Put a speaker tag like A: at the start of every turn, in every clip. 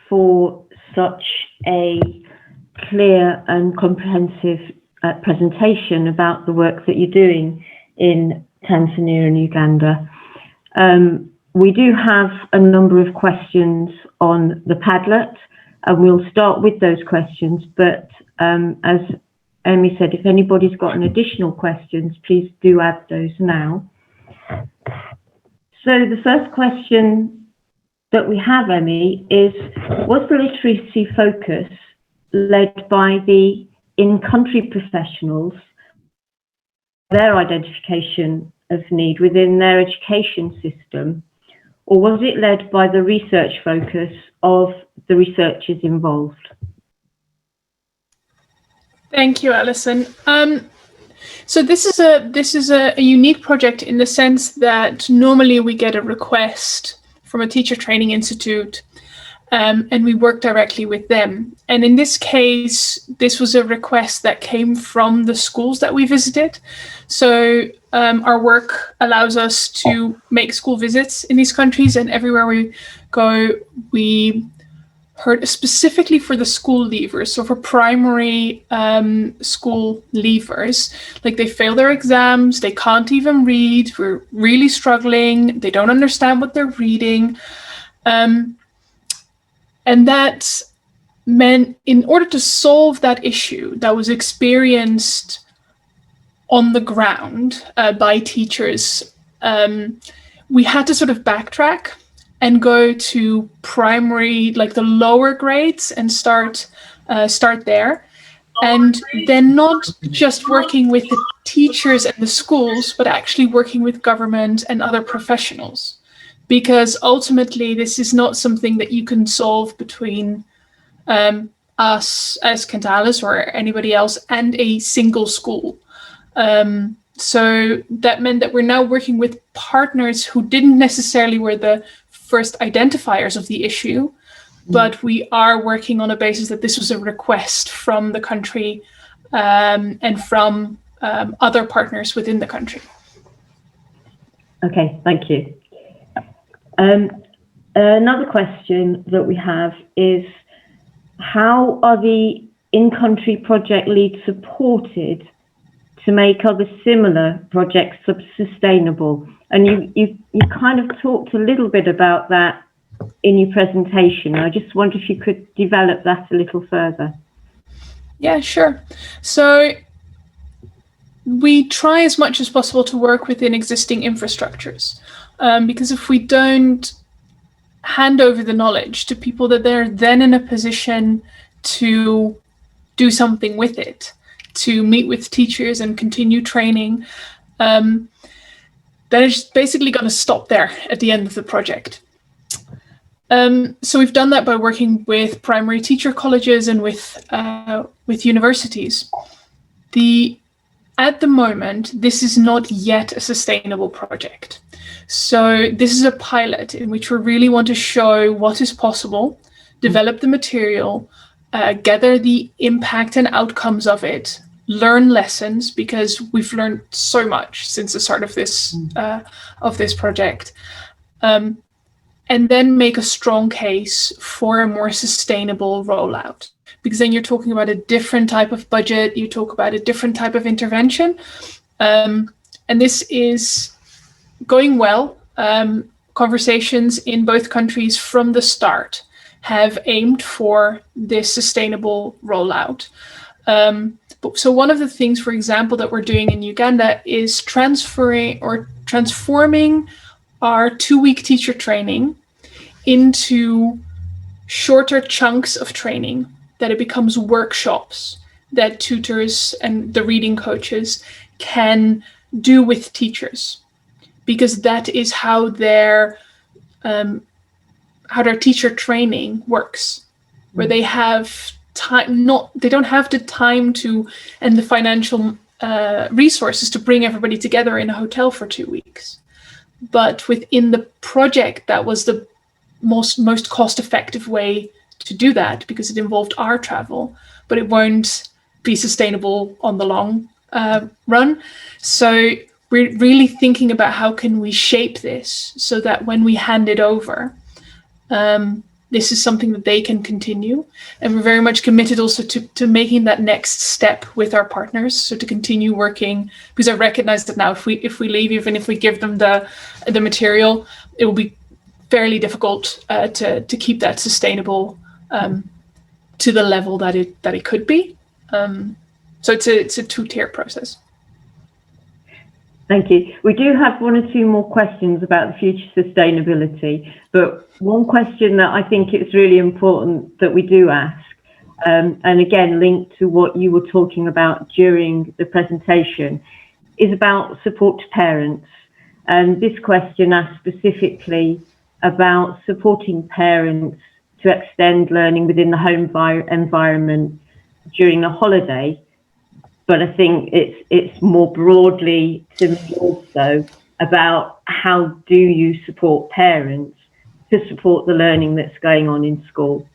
A: for such a clear and comprehensive presentation about the work that you're doing in Tanzania and Uganda. We do have a number of questions on the Padlet, and we'll start with those questions. But as Emmie said, if anybody's got an additional questions, please do add those now. So the first question that we have, Emmie, is, was the literacy focus led by the in-country professionals, their identification of need within their education system, or was it led by the research focus of the researchers involved?
B: Thank you, Alison. So this is a unique project in the sense that normally we get a request from a teacher training institute, and we work directly with them. And in this case, this was a request that came from the schools that we visited. So our work allows us to make school visits in these countries, and everywhere we go, we heard specifically for the school leavers. So for primary school leavers, like they fail their exams, they can't even read, we're really struggling, they don't understand what they're reading. And that meant, in order to solve that issue that was experienced on the ground by teachers, we had to sort of backtrack and go to primary, like the lower grades, and start there. And then not just working with the teachers and the schools, but actually working with government and other professionals. Because ultimately, this is not something that you can solve between us as Cantalis or anybody else and a single school. So that meant that we're now working with partners who didn't necessarily were the first identifiers of the issue, but we are working on a basis that this was a request from the country and from other partners within the country.
A: Okay, thank you. Another question that we have is, how are the in-country project leads supported to make other similar projects sustainable? And you kind of talked a little bit about that in your presentation. I just wonder if you could develop that a little further.
B: Yeah, sure. So we try as much as possible to work within existing infrastructures, because if we don't hand over the knowledge to people that they're then in a position to do something with it, to meet with teachers and continue training, then it's basically going to stop there at the end of the project. So we've done that by working with primary teacher colleges and with universities. At the moment, this is not yet a sustainable project. So this is a pilot in which we really want to show what is possible, develop the material, gather the impact and outcomes of it, learn lessons, because we've learned so much since the start of this project, and then make a strong case for a more sustainable rollout. Because then you're talking about a different type of budget, you talk about a different type of intervention, and this is going well. Conversations in both countries from the start have aimed for this sustainable rollout. So one of the things, for example, that we're doing in Uganda is transforming our 2-week teacher training into shorter chunks of training, that it becomes workshops that tutors and the reading coaches can do with teachers, because that is how their teacher training works, where they have time, they don't have the time to and the financial resources to bring everybody together in a hotel for 2 weeks. But within the project, that was the most cost-effective way to do that, because it involved our travel, but it won't be sustainable on the long run. So we're really thinking about how can we shape this so that when we hand it over, this is something that they can continue. And we're very much committed also to making that next step with our partners. So to continue working, because I recognize that now if we leave, even if we give them the material, it will be fairly difficult to keep that sustainable to the level that it could be. So it's a two-tier process.
A: Thank you. We do have one or two more questions about the future sustainability, but one question that I think it's really important that we do ask, and again linked to what you were talking about during the presentation, is about support to parents. And this question asks specifically about supporting parents to extend learning within the home environment during the holiday. But I think it's more broadly to me also about how do you support parents to support the learning that's going on in school.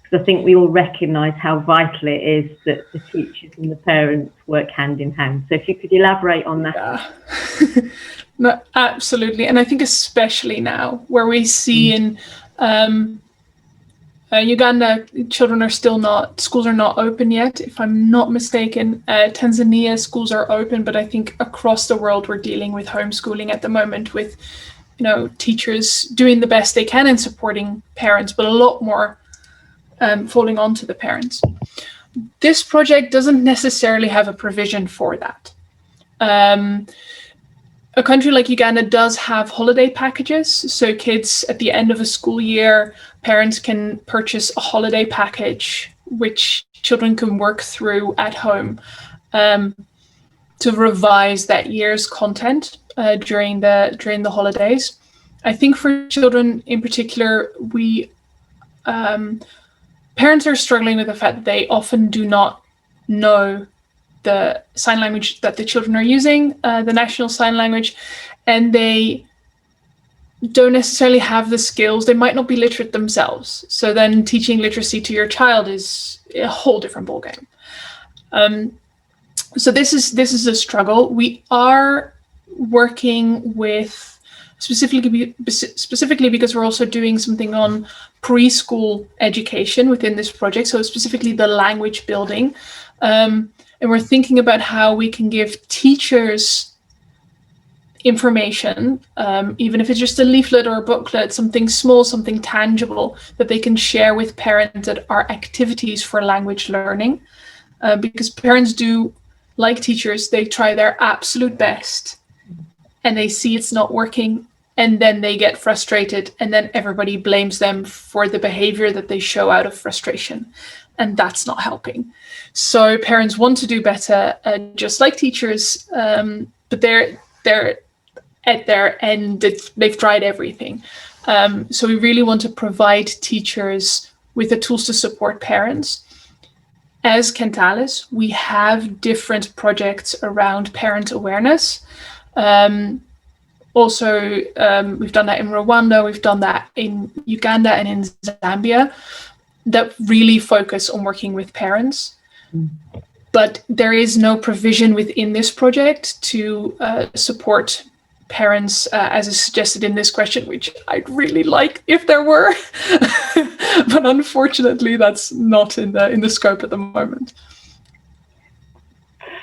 A: Because I think we all recognise how vital it is that the teachers and the parents work hand in hand. So if you could elaborate on that.
B: Yeah. No, absolutely. And I think especially now where we see in Uganda, schools are not open yet, if I'm not mistaken. Tanzania, schools are open, but I think across the world we're dealing with homeschooling at the moment with, teachers doing the best they can and supporting parents, but a lot more falling onto the parents. This project doesn't necessarily have a provision for that. A country like Uganda does have holiday packages. So kids at the end of a school year, parents can purchase a holiday package, which children can work through at home to revise that year's content during the holidays. I think for children in particular, parents are struggling with the fact that they often do not know the sign language that the children are using, the national sign language, and they don't necessarily have the skills. They might not be literate themselves. So then teaching literacy to your child is a whole different ballgame. So this is a struggle. We are working with specifically because we're also doing something on preschool education within this project. So specifically the language building. And we're thinking about how we can give teachers information, even if it's just a leaflet or a booklet, something small, something tangible that they can share with parents that are activities for language learning. Because parents do, like teachers, they try their absolute best and they see it's not working and then they get frustrated and then everybody blames them for the behavior that they show out of frustration. And that's not helping. So parents want to do better, just like teachers, but they're at their end. They've tried everything. So we really want to provide teachers with the tools to support parents. As Kentalis, we have different projects around parent awareness. Also, we've done that in Rwanda, we've done that in Uganda and in Zambia, that really focus on working with parents. But there is no provision within this project to support parents, as is suggested in this question, which I'd really like if there were. But unfortunately, that's not in the scope at the moment.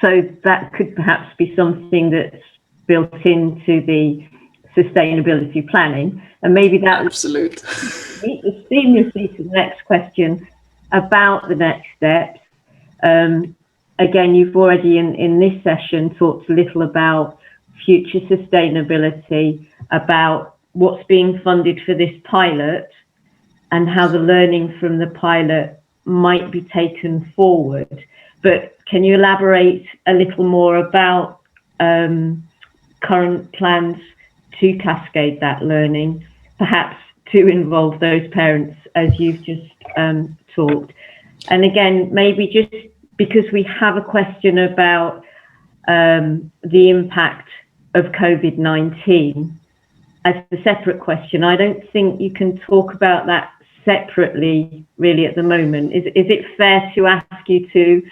A: So that could perhaps be something that's built into the sustainability planning, and maybe that
B: absolute
A: leads seamlessly to the next question about the next steps. Again, you've already in this session talked a little about future sustainability, about what's being funded for this pilot and how the learning from the pilot might be taken forward. But can you elaborate a little more about current plans to cascade that learning, perhaps to involve those parents as you've just talked? And again, maybe just because we have a question about the impact of COVID-19 as a separate question, I don't think you can talk about that separately really at the moment. Is it fair to ask you to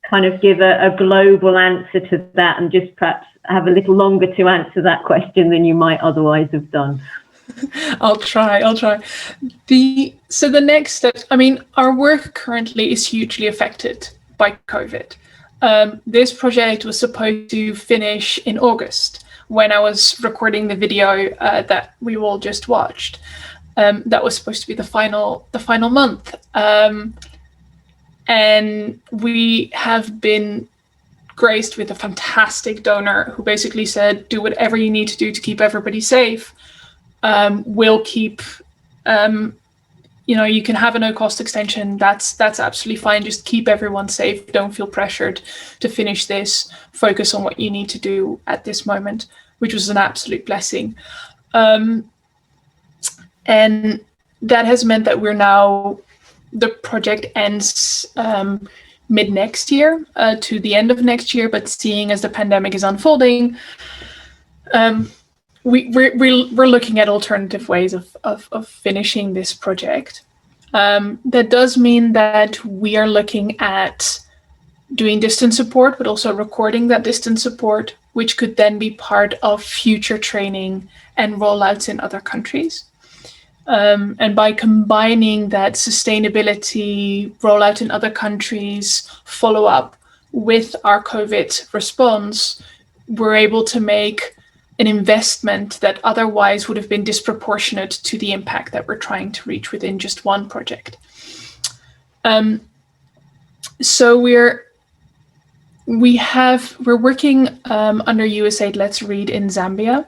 A: kind of give a global answer to that and just perhaps have a little longer to answer that question than you might otherwise have done?
B: I'll try. So the next step, I mean, our work currently is hugely affected by COVID. This project was supposed to finish in August when I was recording the video that we all just watched. That was supposed to be the final month. And we have been graced with a fantastic donor who basically said, do whatever you need to do to keep everybody safe. We'll keep, you can have a no-cost extension. That's absolutely fine. Just keep everyone safe. Don't feel pressured to finish this. Focus on what you need to do at this moment, which was an absolute blessing. And that has meant that the project ends mid next year to the end of next year. But seeing as the pandemic is unfolding, we're looking at alternative ways of finishing this project. That does mean that we are looking at doing distance support, but also recording that distance support, which could then be part of future training and rollouts in other countries. And by combining that sustainability, rollout in other countries, follow up with our COVID response, we're able to make an investment that otherwise would have been disproportionate to the impact that we're trying to reach within just one project. So we're working under USAID Let's Read in Zambia,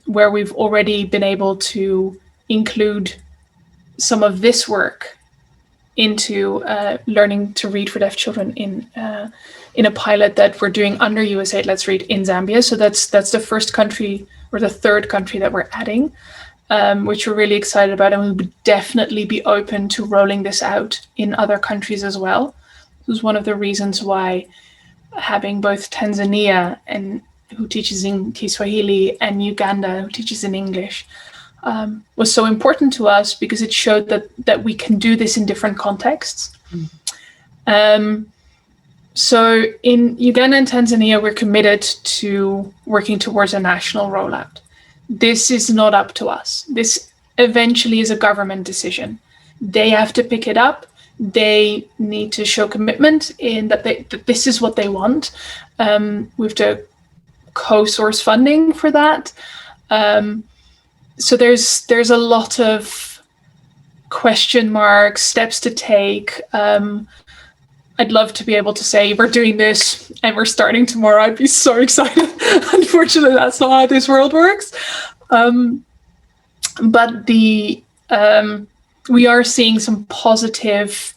B: where we've already been able to include some of this work into learning to read for deaf children in a pilot that we're doing under USAID Let's Read in Zambia. So that's the first country or the third country that we're adding, which we're really excited about, and we would definitely be open to rolling this out in other countries as well. This is one of the reasons why having both Tanzania who teaches in Kiswahili and Uganda who teaches in English was so important to us, because it showed that we can do this in different contexts. So in Uganda and Tanzania, we're committed to working towards a national rollout. This is not up to us. This eventually is a government decision. They have to pick it up. They need to show commitment in that this is what they want. We have to co-source funding for that. So there's a lot of question marks, steps to take. I'd love to be able to say we're doing this and we're starting tomorrow. I'd be so excited. Unfortunately, that's not how this world works. But we are seeing some positive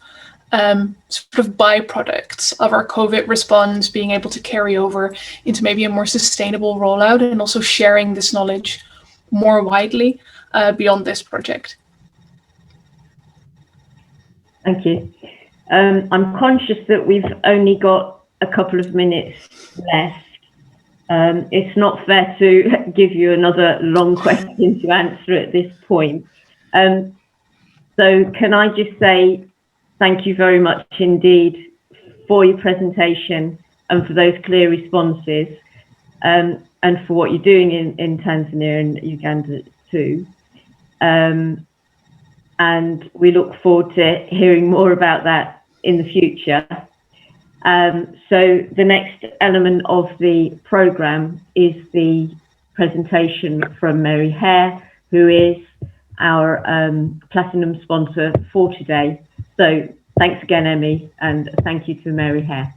B: sort of byproducts of our COVID response being able to carry over into maybe a more sustainable rollout, and also sharing this knowledge more widely beyond this project.
A: Thank you. I'm conscious that we've only got a couple of minutes left. It's not fair to give you another long question to answer at this point. So can I just say thank you very much indeed for your presentation and for those clear responses, and for what you're doing in Tanzania and Uganda too. And we look forward to hearing more about that in the future. So the next element of the programme is the presentation from Mary Hare, who is our platinum sponsor for today. So thanks again, Emmie, and thank you to Mary Hare.